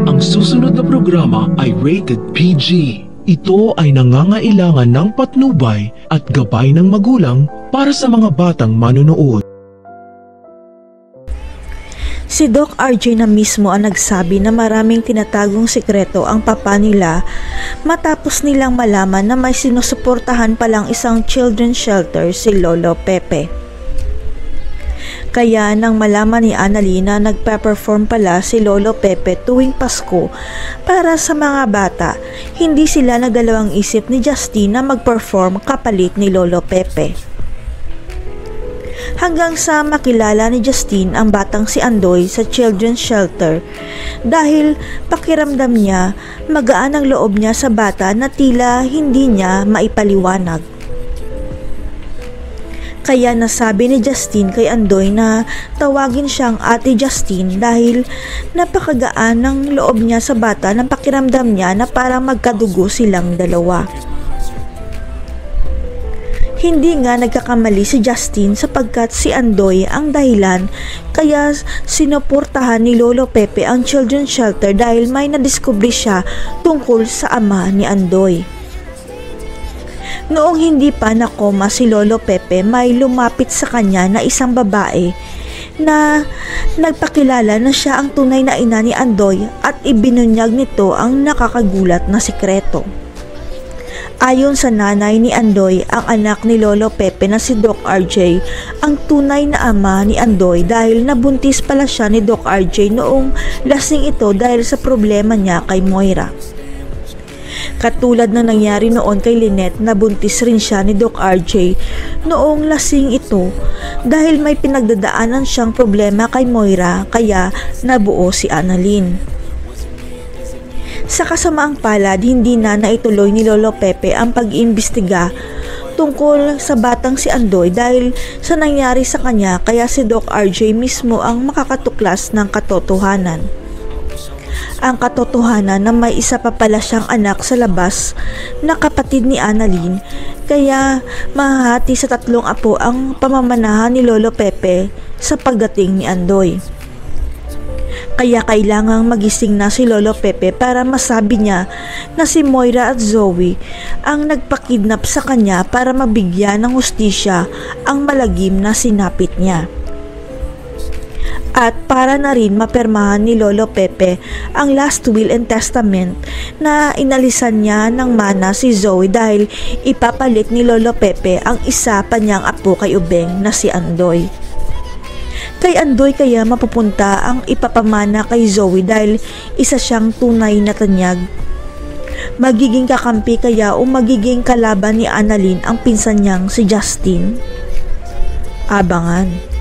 Ang susunod na programa ay rated PG. Ito ay nangangailangan ng patnubay at gabay ng magulang para sa mga batang manonood. Si Doc RJ na mismo ang nagsabi na maraming tinatagong sikreto ang papa nila matapos nilang malaman na may sinusuportahan palang isang children's shelter si Lolo Pepe. Kaya nang malaman ni Annalyn na nagpe-perform pala si Lolo Pepe tuwing Pasko para sa mga bata, hindi sila nagdalawang isip ni Justine na mag-perform kapalit ni Lolo Pepe. Hanggang sa makilala ni Justine ang batang si Andoy sa children's shelter dahil pakiramdam niya magaan ang loob niya sa bata na tila hindi niya maipaliwanag. Kaya nasabi ni Justine kay Andoy na tawagin siyang Ate Justine dahil napakagaan ng loob niya sa bata ng pakiramdam niya na parang magkadugo silang dalawa. Hindi nga nagkakamali si Justine sapagkat si Andoy ang dahilan kaya sinuportahan ni Lolo Pepe ang children's shelter dahil may nadiskubre siya tungkol sa ama ni Andoy. Noong hindi pa nakoma si Lolo Pepe, may lumapit sa kanya na isang babae na nagpakilala na siya ang tunay na ina ni Andoy at ibinunyag nito ang nakakagulat na sikreto. Ayon sa nanay ni Andoy, ang anak ni Lolo Pepe na si Doc RJ ang tunay na ama ni Andoy dahil nabuntis pala siya ni Doc RJ noong lasing ito dahil sa problema niya kay Moira. Katulad na nangyari noon kay Lynette, nabuntis rin siya ni Doc RJ noong lasing ito dahil may pinagdadaanan siyang problema kay Moira kaya nabuo si Annalyn. Sa kasamaang palad, hindi na naituloy ni Lolo Pepe ang pag-iimbestiga tungkol sa batang si Andoy dahil sa nangyari sa kanya kaya si Doc RJ mismo ang makakatuklas ng katotohanan. Ang katotohanan na may isa pa pala siyang anak sa labas na kapatid ni Annalyn kaya mahahati sa 3 apo ang pamamanahan ni Lolo Pepe sa pagdating ni Andoy. Kaya kailangang magising na si Lolo Pepe para masabi niya na si Moira at Zoe ang nagpakidnap sa kanya para mabigyan ng hustisya ang malagim na sinapit niya. At para na rin mapermahan ni Lolo Pepe ang last will and testament na inalisan niya ng mana si Zoe dahil ipapalit ni Lolo Pepe ang isa pa niyang apo kay Ubeng na si Andoy. Kay Andoy kaya mapupunta ang ipapamana kay Zoe dahil isa siyang tunay na tanyag. Magiging kakampi kaya o magiging kalaban ni Annalyn ang pinsan niyang si Justine? Abangan.